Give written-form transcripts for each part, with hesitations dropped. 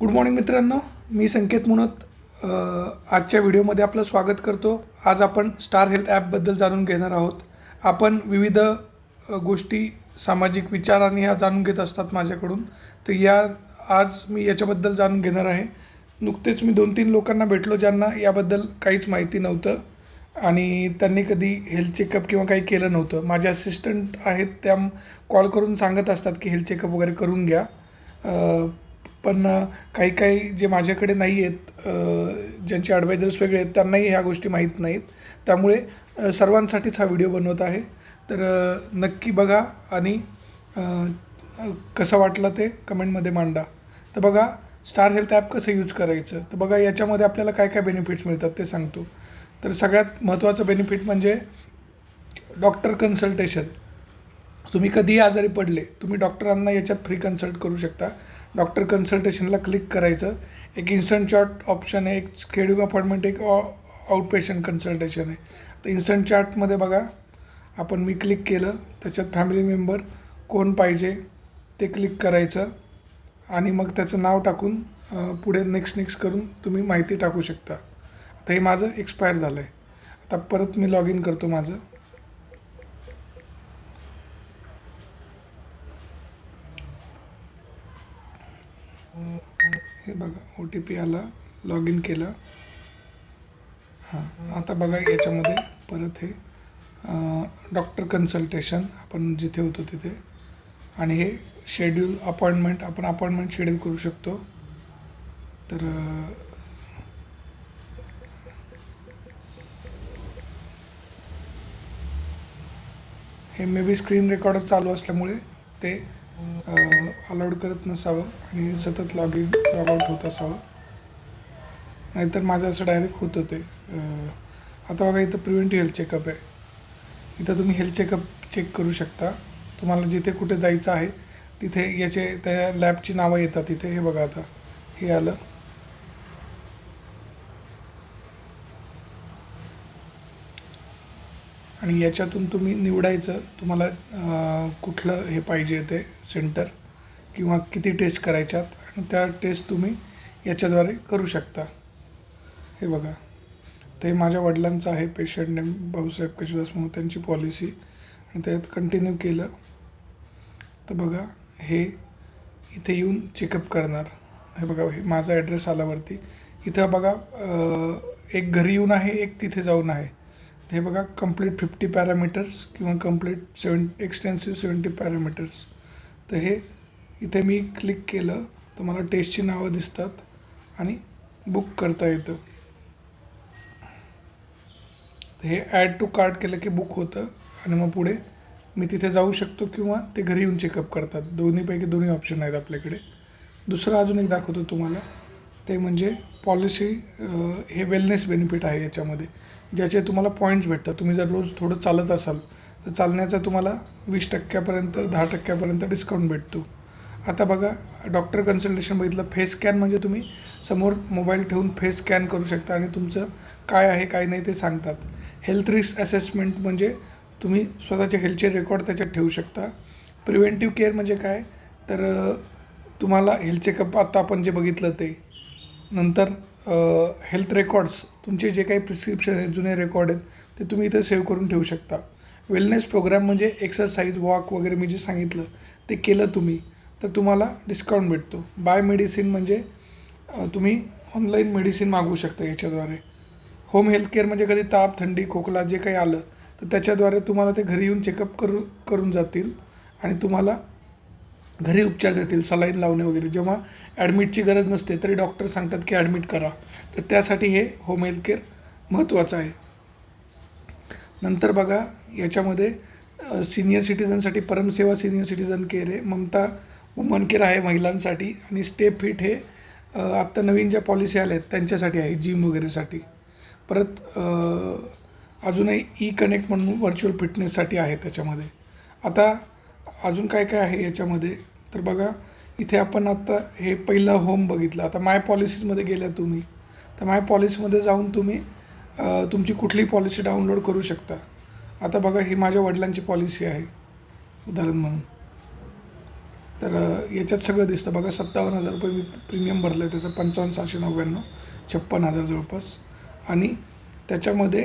Good morning मित्रांनो, मी संकेत मुनोत आजच्या व्हिडिओमध्ये आपलं स्वागत करतो. आज आपण स्टार हेल्थ ॲपबद्दल जाणून घेणार आहोत. आपण विविध गोष्टी, सामाजिक विचार आणि ह्या जाणून घेत असतात माझ्याकडून. तर आज मी याच्याबद्दल जाणून घेणार आहे. नुकतेच मी 2-3 लोकांना भेटलो ज्यांना याबद्दल काहीच माहिती नव्हतं आणि त्यांनी कधी हेल्थ चेकअप किंवा काही केलं नव्हतं. माझे असिस्टंट आहेत, त्या कॉल करून सांगत असतात की हेल्थ चेकअप वगैरे करून घ्या. पण काही काही जे माझ्याकडे नाही आहेत, ज्यांचे ॲडवायझर्स वेगळे आहेत, त्यांनाही ह्या गोष्टी माहीत नाहीत. त्यामुळे सर्वांसाठीच हा व्हिडिओ बनवत आहे. तर नक्की बघा आणि कसं वाटलं ते कमेंटमध्ये मांडा. तर बघा, स्टार हेल्थ ॲप कसं यूज करायचं. तर बघा, याच्यामध्ये आपल्याला काय काय बेनिफिट्स मिळतात ते सांगतो. तर सगळ्यात महत्त्वाचं बेनिफिट म्हणजे डॉक्टर कन्सल्टेशन. तुम्ही कधीही आजारी पडले, तुम्ही डॉक्टरांना याच्यात फ्री कन्सल्ट करू शकता. डॉक्टर कन्सल्टेशनला क्लिक करायचं. एक इन्स्टंट चॅट ऑप्शन आहे, एक शेड्यूल अपॉइंटमेंट, एक आउट पेशंट कन्सल्टेशन आहे. तर इन्स्टंट चॅटमध्ये बघा, मी क्लिक केलं, त्याच्यात फॅमिली मेंबर कोण पाहिजे ते क्लिक करायचं आणि मग त्याचं नाव टाकून पुढे नेक्स्ट करून तुम्ही माहिती टाकू शकता. आता हे माझं एक्सपायर झालं आहे. आता परत मी लॉग इन करतो माझं. हे बघा, OTP आला, लॉग इन केलं. आता बघा, याच्यामध्ये परत हे डॉक्टर कन्सल्टेशन आपण जिथे होतो तिथे, आणि हे शेड्यूल अपॉइंटमेंट, आपण अपॉइंटमेंट शेड्यूल करू शकतो. तर हे मे बी स्क्रीन रेकॉर्डर चालू असल्यामुळे ते अलाउड करत नसावं आणि सतत लॉग आउट होत असावं, नाहीतर माझं असं डायरेक्ट होतं ते. आता बघा, इथं प्रिव्हेंटिव्ह हेल्थ चेकअप आहे. इथं तुम्ही हेल्थ चेकअप चेक करू शकता. तुम्हाला जिथे कुठे जायचं आहे तिथे याचे त्या लॅबची नावं येतात तिथे. हे बघा, आता हे आलं. आणि याच्यातून तुम्ही निवडायचं तुम्हाला कुठलं हे पाहिजे ते सेंटर किंवा किती टेस्ट करायच्यात, आणि त्या टेस्ट तुम्ही याच्याद्वारे करू शकता. हे बघा, ते माझ्या वडिलांचं आहे, पेशंट नेम भाऊसाहेब कशीदास म्हणून त्यांची पॉलिसी, आणि त्यात कंटिन्यू केलं. तर बघा, हे इथे येऊन चेकअप करणार. हे बघा, हे माझा ॲड्रेस आल्यावरती इथं बघा, एक घरी येऊन आहे, एक तिथे जाऊन आहे. हे बघा, कंप्लीट 50 पॅरामीटर्स किंवा कंप्लीट एक्सटेन्सिव्ह 70 पॅरामीटर्स. तर हे इथे मी क्लिक केलं तर मला टेस्टची नावं दिसतात आणि बुक करता येतं. हे ॲड टू कार्ट केलं की बुक होतं, आणि मग पुढे मी तिथे जाऊ शकतो किंवा ते घरी येऊन चेकअप करतात. दोन्हीपैकी दोन्ही ऑप्शन आहेत आपल्याकडे. दुसरं अजून एक दाखवतो तुम्हाला, ते म्हणजे पॉलिसी. हे वेलनेस बेनिफिट आहे याच्यामध्ये, ज्याचे तुम्हाला पॉईंट्स भेटतात. तुम्ही जर रोज थोडं चालत असाल तर चालण्याचा तुम्हाला 20% 10% डिस्काउंट भेटतो. आता बघा, डॉक्टर कन्सल्टेशन बघितलं. फेस स्कॅन म्हणजे तुम्ही समोर मोबाईल ठेवून फेस स्कॅन करू शकता आणि तुमचं काय आहे काय नाही ते सांगतात. हेल्थ रिस्क असेसमेंट म्हणजे तुम्ही स्वतःचे हेल्थचे रेकॉर्ड त्याच्यात ठेवू शकता. प्रिव्हेंटिव्ह केअर म्हणजे काय, तर तुम्हाला हेल्थ चेकअप आता आपण जे बघितलं ते, नंतर हेल्थ रेकॉर्ड्स, तुमचे जे काही प्रिस्क्रिप्शन आहेत, जुने रेकॉर्ड आहेत, ते तुम्ही इथं सेव्ह करून ठेवू शकता. वेलनेस प्रोग्राम म्हणजे एक्सरसाइज, वॉक वगैरे मी जे सांगितलं ते केलं तुम्ही तर तुम्हाला डिस्काउंट भेटतो. बाय मेडिसिन म्हणजे तुम्ही ऑनलाईन मेडिसिन मागवू शकता याच्याद्वारे. होम हेल्थ केअर म्हणजे कधी ताप, थंडी, खोकला जे काही आलं तर त्याच्याद्वारे तुम्हाला ते घरी येऊन चेकअप करून जातील आणि तुम्हाला घरी उपचार देतील. सलाईन लावणे वगैरे, जेव्हा ॲडमिटची गरज नसते तरी डॉक्टर सांगतात की ॲडमिट करा. तर त्यासाठी हे होम हेल्थ केअर महत्त्वाचं आहे. नंतर बघा, याच्यामध्ये सिनियर सिटीजनसाठी परमसेवा सिनियर सिटीजन केअर आहे, ममता वुमन केअर आहे महिलांसाठी, आणि स्टेप फिट हे आत्ता नवीन ज्या पॉलिसी आल्या आहेत त्यांच्यासाठी आहे, जिम वगैरेसाठी. परत अजूनही ई कनेक्ट म्हणून व्हर्च्युअल फिटनेससाठी आहे त्याच्यामध्ये. आता अजून काय काय आहे याच्यामध्ये, तर बघा, इथे आपण आत्ता हे पहिलं होम बघितलं. आता माय पॉलिसीजमध्ये गेल्या तुम्ही, तर माय पॉलिसीमध्ये जाऊन तुम्ही तुमची कुठलीही पॉलिसी डाउनलोड करू शकता. आता बघा, ही माझ्या वडिलांची पॉलिसी आहे उदाहरण म्हणून. तर याच्यात सगळं दिसतं बघा. 57,000 रुपये मी प्रीमियम भरलं आहे त्याचं, 55,699, 56,000 जवळपास. आणि त्याच्यामध्ये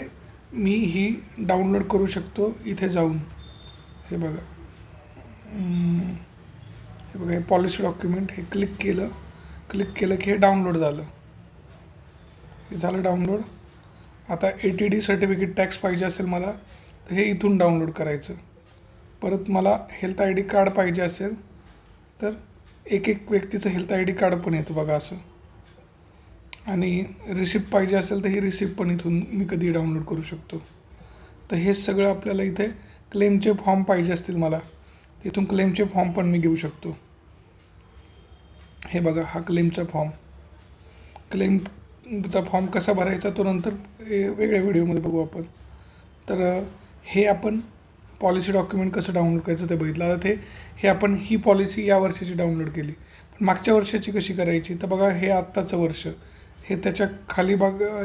मी ही डाउनलोड करू शकतो इथे जाऊन. हे बघा, हे बघा, हे पॉलिसी डॉक्युमेंट, हे क्लिक केलं की हे डाउनलोड झालं. हे झालं डाउनलोड. आता ATD सर्टिफिकेट टॅक्स पाहिजे असेल मला तर हे इथून डाउनलोड करायचं. परत मला हेल्थ ID कार्ड पाहिजे असेल तर एक व्यक्तीचं हेल्थ ID कार्ड पण येतं बघा असं. आणि रिसिप्ट पाहिजे असेल तर ही रिसिप्ट पण इथून मी कधी डाउनलोड करू शकतो. तर हे सगळं आपल्याला इथे क्लेमचे फॉर्म पाहिजे असतील मला, तिथून क्लेमचे फॉर्म पण मी घेऊ शकतो. हे बघा, हा क्लेमचा फॉर्म. क्लेमचा फॉर्म कसा भरायचा तो नंतर वेगळ्या व्हिडिओमध्ये बघू आपण. तर हे आपण पॉलिसी डॉक्युमेंट कसं डाउनलोड करायचं ते बघितलं. आता हे आपण ही पॉलिसी या वर्षाची डाउनलोड केली, पण मागच्या वर्षाची कशी करायची तर बघा, हे आत्ताचं वर्ष. हे त्याच्या खाली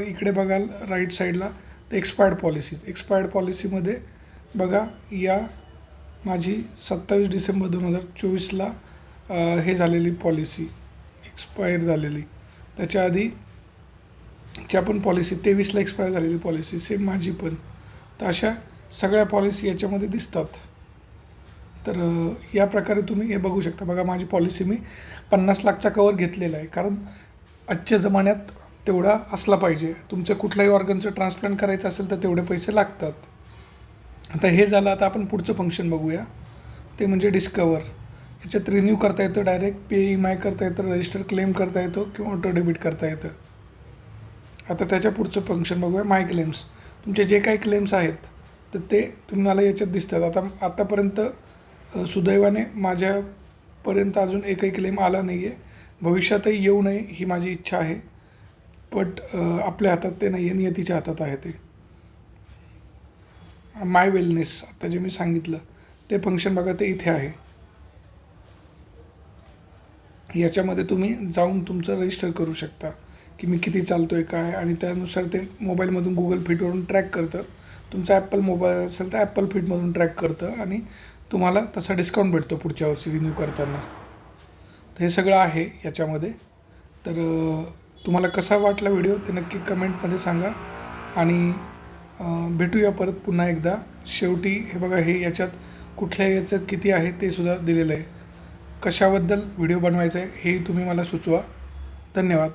इकडे बघाल राईट साईडला तर एक्सपायर्ड पॉलिसीमध्ये बघा, या माझी 27 डिसेंबर 2024ला हे झालेली पॉलिसी एक्सपायर झालेली. त्याच्या आधीच्या पण पॉलिसी 23ला एक्सपायर झालेली पॉलिसी सेम माझी पण. तर अशा सगळ्या पॉलिसी याच्यामध्ये दिसतात. तर या प्रकारे तुम्ही हे बघू शकता. बघा, माझी पॉलिसी मी 50 लाखचा कवर घेतलेला आहे, कारण आजच्या जमान्यात तेवढा असला पाहिजे. तुमचं कुठल्याही ऑर्गनचं ट्रान्सप्लांट करायचं असेल तर तेवढे पैसे लागतात. आता हे झालं. आता आपण पुढचं फंक्शन बघूया, ते म्हणजे डिस्कवर. याच्यात रिन्यू करता येतं, डायरेक्ट PMI करता येतं, रजिस्टर क्लेम करता येतो किंवा ऑटो डेबिट करता येतं. आता त्याच्या पुढचं फंक्शन बघूया, माय क्लेम्स. तुमचे जे काही क्लेम्स आहेत तर ते तुम्हाला याच्यात दिसतात. आतापर्यंत सुदैवाने माझ्यापर्यंत अजून एकही क्लेम आला नाही आहे. भविष्यातही येऊ नये ही माझी इच्छा आहे, बट आपल्या हातात ते नाही आहे, नियतीच्या हातात आहे ते. माय वेलनेस, आता जे मी सांगितलं ते फंक्शन बघा, ते इथे आहे. याच्यामध्ये तुम्ही जाऊन तुमचं रजिस्टर करू शकता की मी किती चालतो आहे काय, आणि त्यानुसार ते मोबाईलमधून Google Fitवरून ट्रॅक करतं. तुमचा ॲपल मोबाईल असेल तर ॲपल फिटमधून ट्रॅक करतं आणि तुम्हाला तसा डिस्काउंट भेटतो पुढच्या वर्षी रिन्यू करताना. तर हे सगळं आहे याच्यामध्ये. तर तुम्हाला कसा वाटला व्हिडिओ ते नक्की कमेंटमध्ये सांगा. आणि भेटूया परत पुन्हा एकदा. शेवटी हे बघा, हे याच्यात कुठल्या याचं किती आहे ते सुद्धा दिलेलं आहे. कशाबद्दल व्हिडिओ बनवायचा आहे हेही तुम्ही मला सुचवा. धन्यवाद.